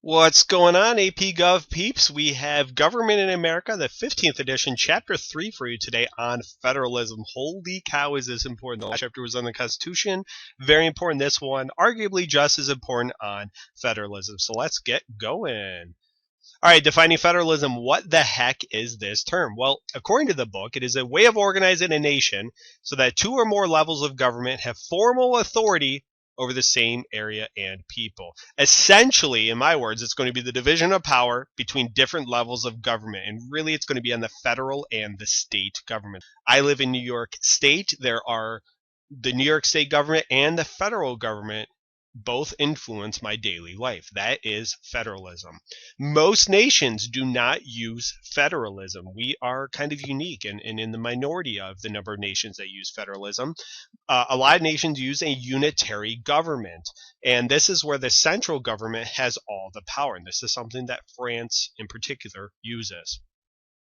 What's going on, AP Gov peeps? We have Government in America, the 15th edition, Chapter 3 for you today on federalism. Holy cow, is this important. The last chapter was on the Constitution. Very important. This one, arguably just as important on federalism. So let's get going. All right, defining federalism. What the heck is this term? Well, according to the book, it is a way of organizing a nation so that two or more levels of government have formal authority over the same area and people. Essentially, in my words, it's going to be the division of power between different levels of government, and really it's going to be on the federal and the state government. I live in New York State. There are the New York State government and the federal government both influence my daily life. That is federalism. Most nations do not use federalism. We are kind of unique and in the minority of the number of nations that use federalism. A lot of nations use a unitary government, and this is where the central government has all the power, and this is something that France in particular uses.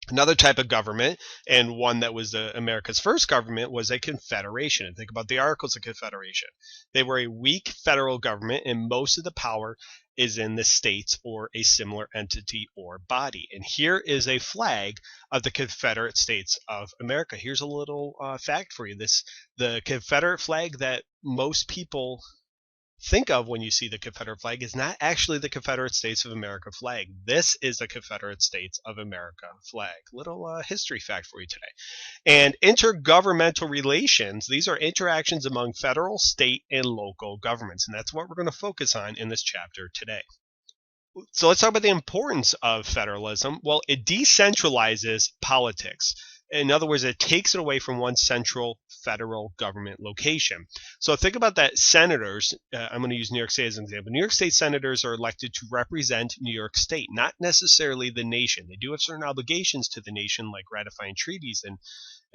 Another type of government, and one that was America's first government, was a confederation. And think about the Articles of Confederation. They were a weak federal government, and most of the power is in the states or a similar entity or body. And here is a flag of the Confederate States of America. Here's a little fact for you. The Confederate flag that most people think of when you see the Confederate flag is not actually the Confederate States of America flag. This is the Confederate States of America flag. Little history fact for you today. And intergovernmental relations, these are interactions among federal, state, and local governments. And that's what we're going to focus on in this chapter today. So let's talk about the importance of federalism. Well, it decentralizes politics. In other words, it takes it away from one central federal government location. So think about that. Senators, I'm going to use New York State as an example. New York State senators are elected to represent New York State, not necessarily the nation. They do have certain obligations to the nation, like ratifying treaties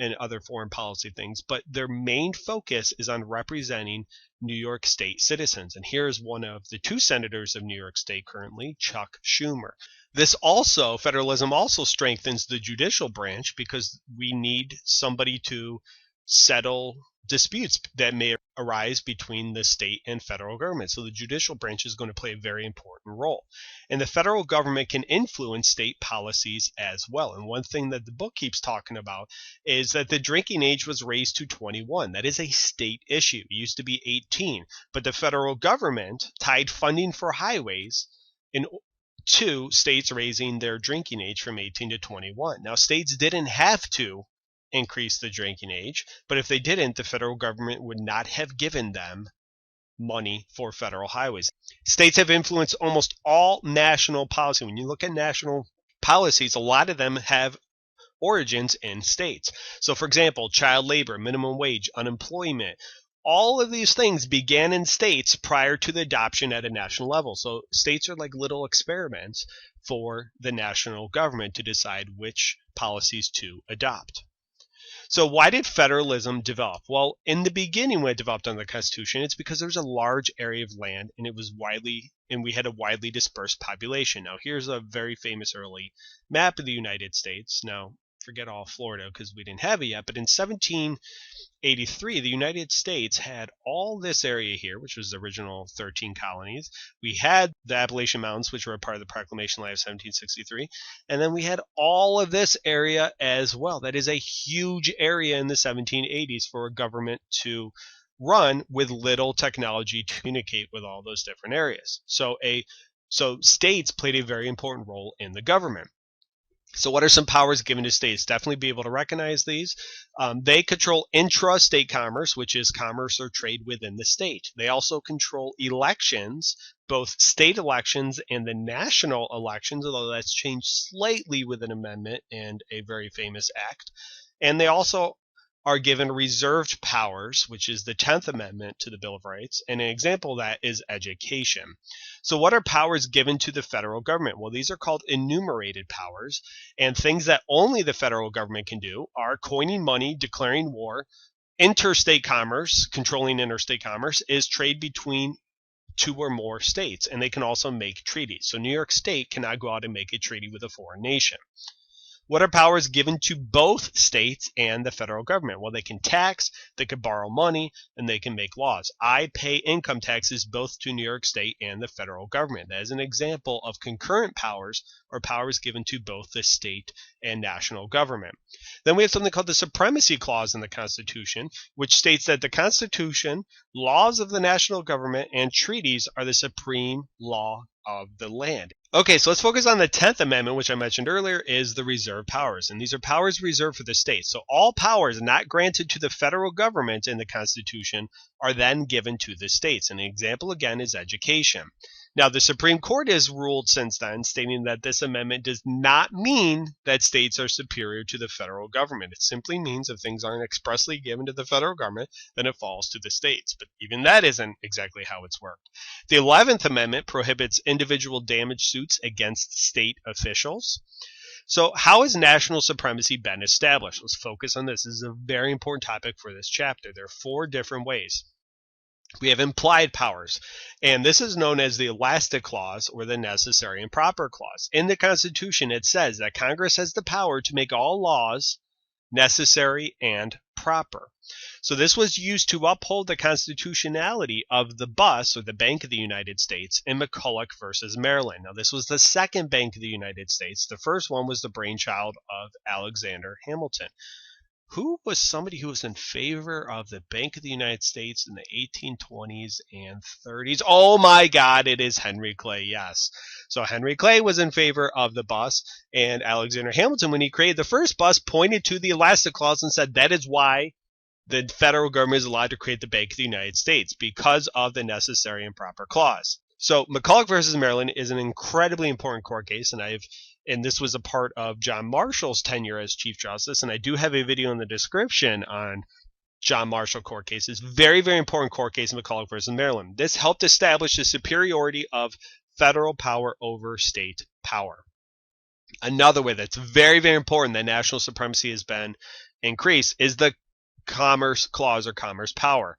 and other foreign policy things, but their main focus is on representing New York State citizens. And here's one of the two senators of New York State currently, Chuck Schumer. Federalism also strengthens the judicial branch because we need somebody to settle disputes that may arise between the state and federal government. So the judicial branch is going to play a very important role. And the federal government can influence state policies as well. And one thing that the book keeps talking about is that the drinking age was raised to 21. That is a state issue. It used to be 18. But the federal government tied funding for highways to states raising their drinking age from 18 to 21. Now, states didn't have to increase the drinking age, but if they didn't, the federal government would not have given them money for federal highways. States have influenced almost all national policy. When you look at national policies, a lot of them have origins in states. So, for example, child labor, minimum wage, unemployment, all of these things began in states prior to the adoption at a national level. So states are like little experiments for the national government to decide which policies to adopt. So why did federalism develop? Well, in the beginning when it developed under the Constitution, it's because there was a large area of land and we had a widely dispersed population. Now here's a very famous early map of the United States. Now forget all Florida because we didn't have it yet, but in 1783, the United States had all this area here, which was the original 13 colonies. We had the Appalachian Mountains, which were a part of the Proclamation of 1763, and then we had all of this area as well. That is a huge area in the 1780s for a government to run with little technology to communicate with all those different areas. So states played a very important role in the government. So what are some powers given to states? Definitely be able to recognize these. They control intra-state commerce, which is commerce or trade within the state. They also control elections, both state elections and the national elections, although that's changed slightly with an amendment and a very famous act. And they also are given reserved powers, which is the 10th Amendment to the Bill of Rights. And an example of that is education. So what are powers given to the federal government? Well, these are called enumerated powers. And things that only the federal government can do are coining money, declaring war, interstate commerce, controlling interstate commerce, is trade between two or more states. And they can also make treaties. So New York State cannot go out and make a treaty with a foreign nation. What are powers given to both states and the federal government? Well, they can tax, they can borrow money, and they can make laws. I pay income taxes both to New York State and the federal government. That is an example of concurrent powers, or powers given to both the state and national government. Then we have something called the Supremacy Clause in the Constitution, which states that the Constitution, laws of the national government, and treaties are the supreme law of the land. Okay, so let's focus on the 10th Amendment, which I mentioned earlier, is the reserved powers. And these are powers reserved for the states. So all powers not granted to the federal government in the Constitution are then given to the states. And an example, again, is education. Now, the Supreme Court has ruled since then, stating that this amendment does not mean that states are superior to the federal government. It simply means if things aren't expressly given to the federal government, then it falls to the states. But even that isn't exactly how it's worked. The 11th Amendment prohibits individual damage suits against state officials. So how has national supremacy been established? Let's focus on this. This is a very important topic for this chapter. There are 4 different ways. We have implied powers, and this is known as the elastic clause or the necessary and proper clause. In the Constitution, it says that Congress has the power to make all laws necessary and proper. So this was used to uphold the constitutionality of the bus, or the Bank of the United States, in McCulloch versus Maryland. Now, this was the second Bank of the United States. The first one was the brainchild of Alexander Hamilton. Who was somebody who was in favor of the Bank of the United States in the 1820s and 30s? Oh my God, it is Henry Clay, yes. So Henry Clay was in favor of the bus, and Alexander Hamilton, when he created the first bus, pointed to the elastic clause and said that is why the federal government is allowed to create the Bank of the United States, because of the necessary and proper clause. So McCulloch versus Maryland is an incredibly important court case, and this was a part of John Marshall's tenure as Chief Justice, and I do have a video in the description on John Marshall court cases. Very, very important court case in McCulloch versus Maryland. This helped establish the superiority of federal power over state power. Another way that's very, very important that national supremacy has been increased is the Commerce Clause or Commerce Power.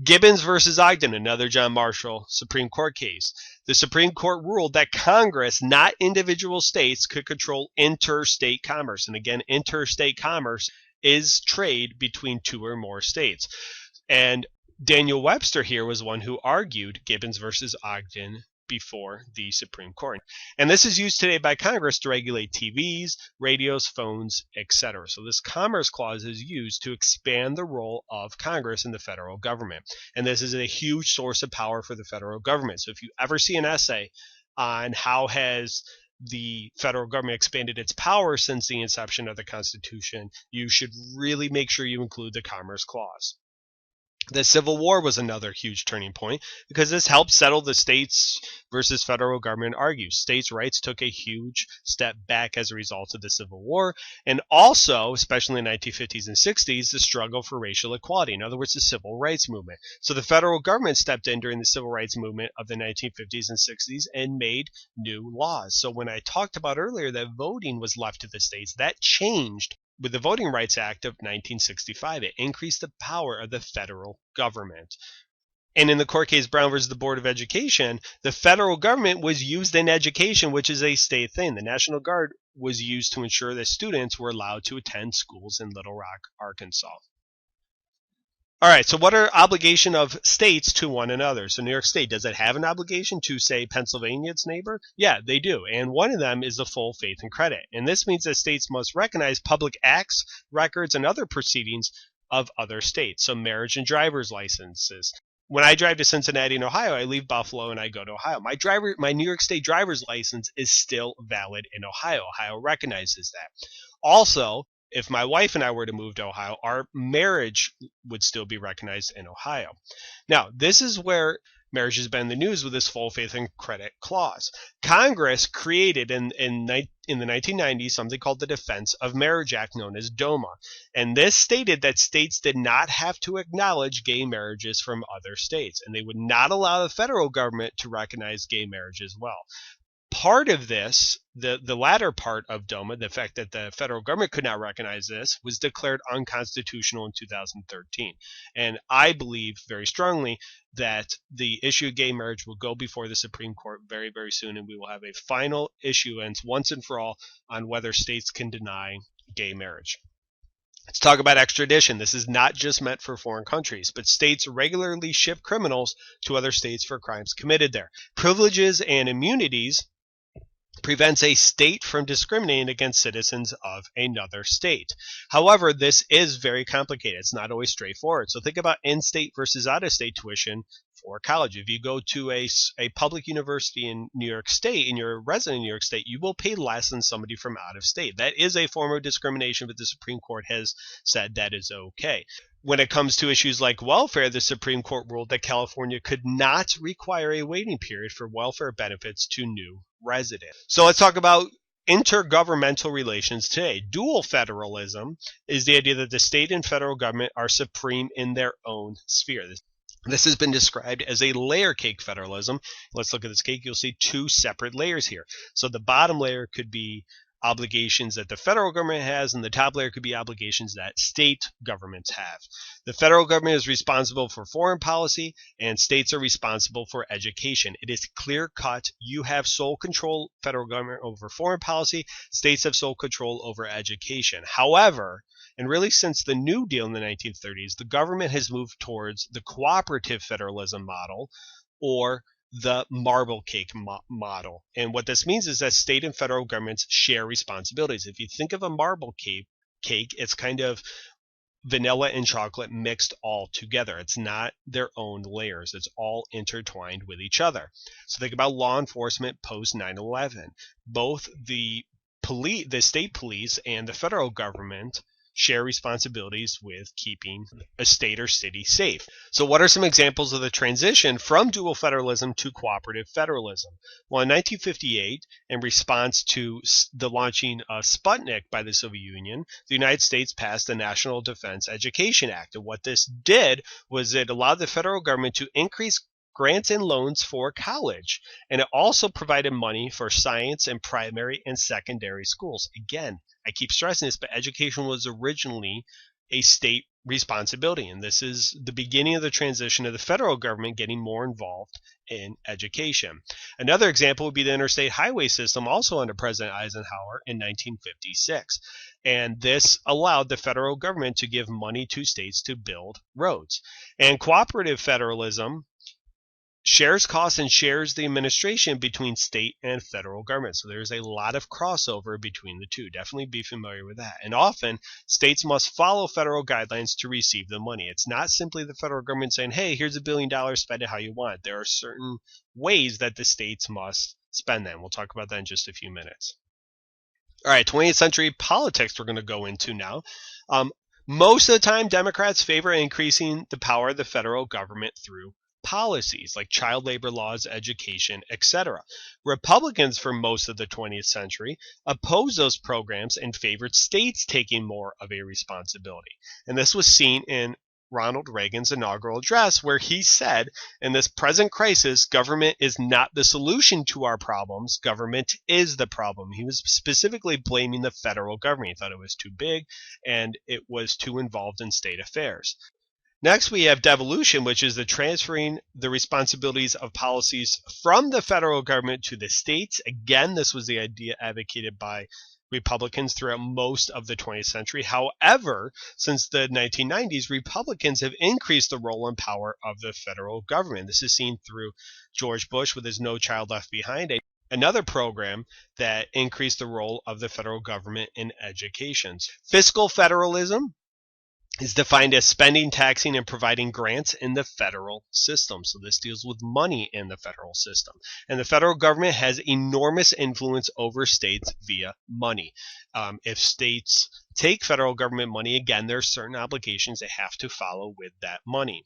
Gibbons versus Ogden, another John Marshall Supreme Court case. The Supreme Court ruled that Congress, not individual states, could control interstate commerce. And again, interstate commerce is trade between 2 or more states. And Daniel Webster here was one who argued Gibbons versus Ogden before the Supreme Court. And this is used today by Congress to regulate TVs, radios, phones, etc. So this Commerce Clause is used to expand the role of Congress in the federal government. And this is a huge source of power for the federal government. So if you ever see an essay on how has the federal government expanded its power since the inception of the Constitution, you should really make sure you include the Commerce Clause. The Civil War was another huge turning point because this helped settle the states versus federal government argues. States' rights took a huge step back as a result of the Civil War, and also, especially in the 1950s and 60s, the struggle for racial equality. In other words, the civil rights movement. So the federal government stepped in during the civil rights movement of the 1950s and 60s and made new laws. So when I talked about earlier that voting was left to the states, that changed with the Voting Rights Act of 1965. It increased the power of the federal government. And in the court case Brown versus the Board of Education, the federal government was used in education, which is a state thing. The National Guard was used to ensure that students were allowed to attend schools in Little Rock, Arkansas. All right, so what are obligation of states to one another? So New York State, does it have an obligation to, say, Pennsylvania, its neighbor? Yeah, they do. And one of them is the full faith and credit. And this means that states must recognize public acts, records, and other proceedings of other states. So marriage and driver's licenses. When I drive to Cincinnati in Ohio, I leave Buffalo and I go to Ohio. My New York State driver's license is still valid in Ohio. Ohio recognizes that. Also, if my wife and I were to move to Ohio, our marriage would still be recognized in Ohio. Now, this is where marriage has been in the news with this full faith and credit clause. Congress created in the 1990s something called the Defense of Marriage Act, known as DOMA. And this stated that states did not have to acknowledge gay marriages from other states, and they would not allow the federal government to recognize gay marriage as well. part of this, the latter part of DOMA, the fact that the federal government could not recognize this, was declared unconstitutional in 2013. And I believe very strongly that the issue of gay marriage will go before the Supreme Court very, very soon, and we will have a final issuance once and for all on whether states can deny gay marriage. Let's talk about extradition. This is not just meant for foreign countries, but states regularly ship criminals to other states for crimes committed there. Privileges and immunities prevents a state from discriminating against citizens of another state. However, this is very complicated. It's not always straightforward. So think about in-state versus out-of-state tuition for college. If you go to a public university in New York State and you're a resident in New York State, you will pay less than somebody from out of state. That is a form of discrimination, but the Supreme Court has said that is okay. When it comes to issues like welfare, the Supreme Court ruled that California could not require a waiting period for welfare benefits to new residents. So let's talk about intergovernmental relations today. Dual federalism is the idea that the state and federal government are supreme in their own sphere. This has been described as a layer cake federalism. Let's look at this cake. You'll see two separate layers here. So the bottom layer could be obligations that the federal government has, and the top layer could be obligations that state governments have. The federal government is responsible for foreign policy, and states are responsible for education. It is clear cut. You have sole control, federal government, over foreign policy. States have sole control over education. However, and really since the New Deal in the 1930s, the government has moved towards the cooperative federalism model, or the marble cake model. And what this means is that state and federal governments share responsibilities. If you think of a marble cake, it's kind of vanilla and chocolate mixed all together. It's not their own layers. It's all intertwined with each other. So think about law enforcement post 9/11. Both the state police and the federal government share responsibilities with keeping a state or city safe. So what are some examples of the transition from dual federalism to cooperative federalism? Well, in 1958, in response to the launching of Sputnik by the Soviet Union, the United States passed the National Defense Education Act. And what this did was it allowed the federal government to increase grants and loans for college. And it also provided money for science in primary and secondary schools. Again, I keep stressing this, but education was originally a state responsibility. And this is the beginning of the transition of the federal government getting more involved in education. Another example would be the interstate highway system, also under President Eisenhower in 1956. And this allowed the federal government to give money to states to build roads. And cooperative federalism shares costs and shares the administration between state and federal government. So there's a lot of crossover between the two. Definitely be familiar with that. And often, states must follow federal guidelines to receive the money. It's not simply the federal government saying, hey, here's $1 billion, spend it how you want. There are certain ways that the states must spend them. We'll talk about that in just a few minutes. All right, 20th century politics we're going to go into now. Most of the time, Democrats favor increasing the power of the federal government through policies like child labor laws, education, etc. Republicans for most of the 20th century opposed those programs and favored states taking more of a responsibility. And this was seen in Ronald Reagan's inaugural address, where he said, in this present crisis, government is not the solution to our problems, government is the problem. He was specifically blaming the federal government. He thought it was too big and it was too involved in state affairs. Next, we have devolution, which is the transferring the responsibilities of policies from the federal government to the states. Again, this was the idea advocated by Republicans throughout most of the 20th century. However, since the 1990s, Republicans have increased the role and power of the federal government. This is seen through George Bush with his No Child Left Behind, another program that increased the role of the federal government in education. Fiscal federalism is defined as spending, taxing, and providing grants in the federal system. So this deals with money in the federal system. And the federal government has enormous influence over states via money. If states take federal government money, again, there are certain obligations they have to follow with that money.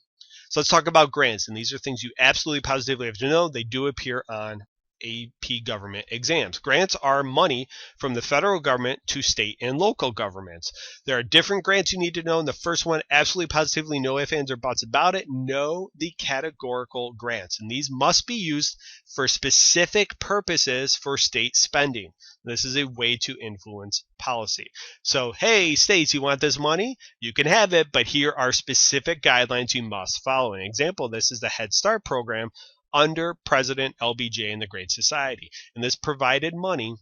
So let's talk about grants. And these are things you absolutely positively have to know. They do appear on AP government exams. Grants are money from the federal government to state and local governments. There are different grants you need to know, and the first one, absolutely positively, no ifs, ands, or buts about it, know the categorical grants. And these must be used for specific purposes for state spending. This is a way to influence policy. So, hey, states, you want this money? You can have it, but here are specific guidelines you must follow. An example of this is the Head Start program under President LBJ and the Great Society. And this provided money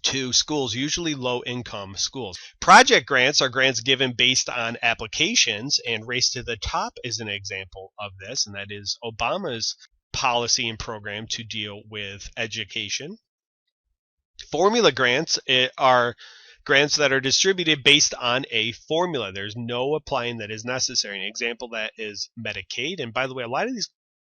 to schools, usually low-income schools. Project grants are grants given based on applications, and Race to the Top is an example of this, and that is Obama's policy and program to deal with education. Formula grants are grants that are distributed based on a formula. There's no applying that is necessary. An example of that is Medicaid. And by the way, a lot of these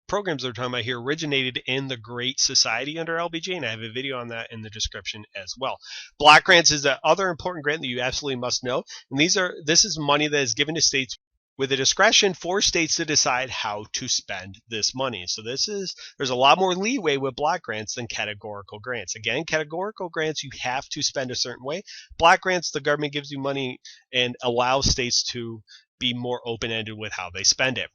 programs they're talking about here originated in the Great Society under LBJ, and I have a video on that in the description as well. Block grants is the other important grant that you absolutely must know. And this is money that is given to states with the discretion for states to decide how to spend this money. So there's a lot more leeway with block grants than categorical grants. Again, categorical grants, you have to spend a certain way. Block grants, the government gives you money and allows states to be more open-ended with how they spend it.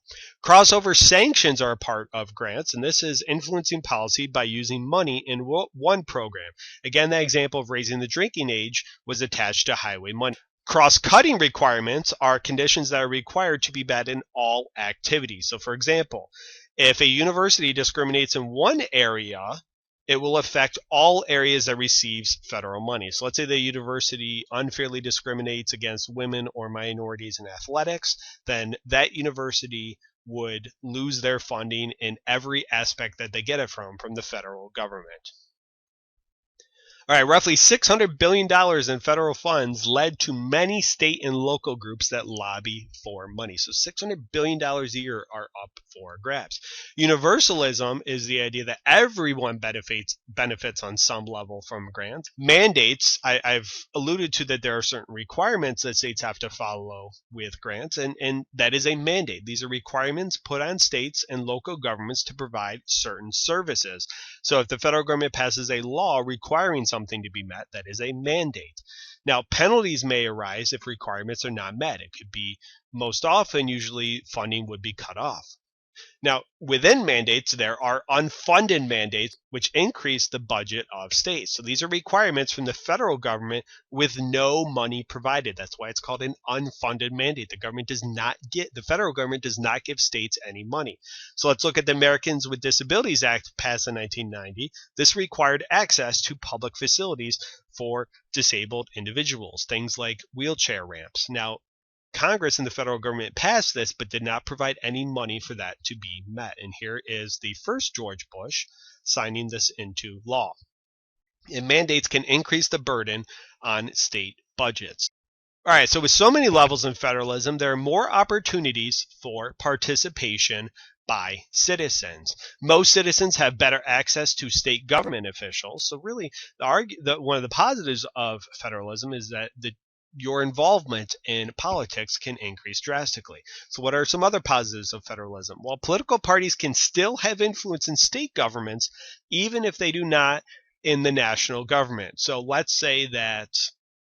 Crossover sanctions are a part of grants, and this is influencing policy by using money in one program. Again, that example of raising the drinking age was attached to highway money. Cross-cutting requirements are conditions that are required to be met in all activities. So, for example, if a university discriminates in one area, it will affect all areas that receives federal money. So let's say the university unfairly discriminates against women or minorities in athletics, then that university would lose their funding in every aspect that they get it from the federal government. All right, roughly $600 billion in federal funds led to many state and local groups that lobby for money. So $600 billion a year are up for grabs. Universalism is the idea that everyone benefits on some level from grants. Mandates, I've alluded to that there are certain requirements that states have to follow with grants, and that is a mandate. These are requirements put on states and local governments to provide certain services. So if the federal government passes a law requiring something to be met, that is a mandate. Now, penalties may arise if requirements are not met. It could be, most often, usually funding would be cut off. Now, within mandates, there are unfunded mandates, which increase the budget of states. So these are requirements from the federal government with no money provided. That's why it's called an unfunded mandate. The federal government does not give states any money. So let's look at the Americans with Disabilities Act passed in 1990. This required access to public facilities for disabled individuals, things like wheelchair ramps. Now, Congress and the federal government passed this, but did not provide any money for that to be met. And here is the first George Bush signing this into law. And mandates can increase the burden on state budgets. All right, so with so many levels in federalism, there are more opportunities for participation by citizens. Most citizens have better access to state government officials. So really, one of the positives of federalism is that your involvement in politics can increase drastically. So what are some other positives of federalism? Well, political parties can still have influence in state governments, even if they do not in the national government. So let's say that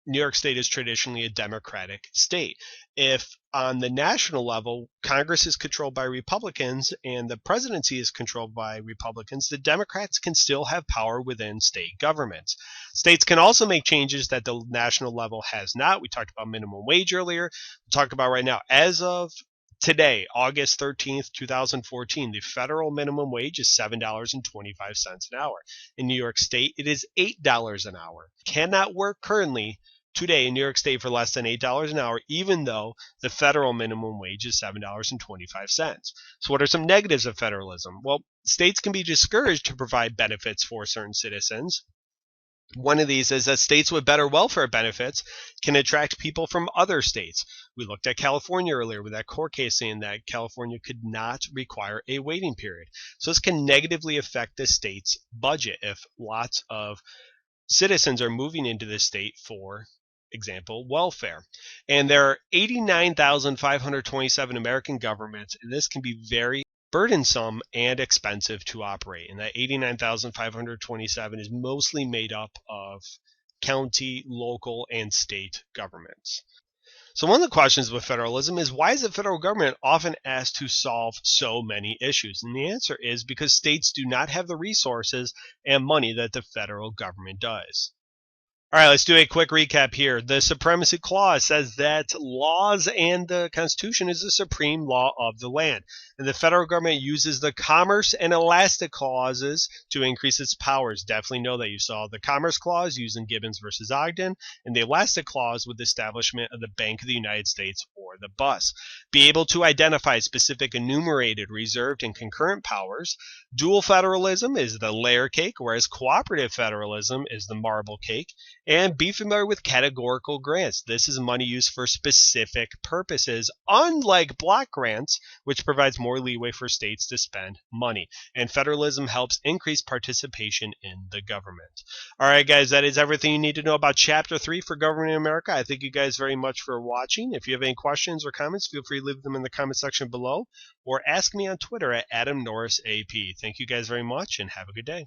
New York State is traditionally a Democratic state. If on the national level, Congress is controlled by Republicans and the presidency is controlled by Republicans, the Democrats can still have power within state governments. States can also make changes that the national level has not. We talked about minimum wage earlier. We'll talk about right now. As of today, August 13th, 2014, the federal minimum wage is $7.25 an hour. In New York State, it is $8 an hour. Cannot work currently today in New York State for less than $8 an hour, even though the federal minimum wage is $7.25. So what are some negatives of federalism? Well, states can be discouraged to provide benefits for certain citizens. One of these is that states with better welfare benefits can attract people from other states. We looked at California earlier with that court case saying that California could not require a waiting period. So this can negatively affect the state's budget if lots of citizens are moving into the state for example, welfare. And there are 89,527 American governments, and this can be very burdensome and expensive to operate. And that 89,527 is mostly made up of county, local, and state governments. So one of the questions with federalism is, why is the federal government often asked to solve so many issues? And the answer is because states do not have the resources and money that the federal government does. All right, let's do a quick recap here. The Supremacy Clause says that laws and the Constitution is the supreme law of the land. And the federal government uses the Commerce and Elastic Clauses to increase its powers. Definitely know that. You saw the Commerce Clause used in Gibbons versus Ogden, and the Elastic Clause with the establishment of the Bank of the United States or the BUS. Be able to identify specific enumerated, reserved, and concurrent powers. Dual federalism is the layer cake, whereas cooperative federalism is the marble cake. And be familiar with categorical grants. This is money used for specific purposes, unlike block grants, which provides more leeway for states to spend money. And federalism helps increase participation in the government. All right, guys, that is everything you need to know about Chapter 3 for Government in America. I thank you guys very much for watching. If you have any questions or comments, feel free to leave them in the comment section below or ask me on Twitter at AdamNorrisAP. Thank you guys very much and have a good day.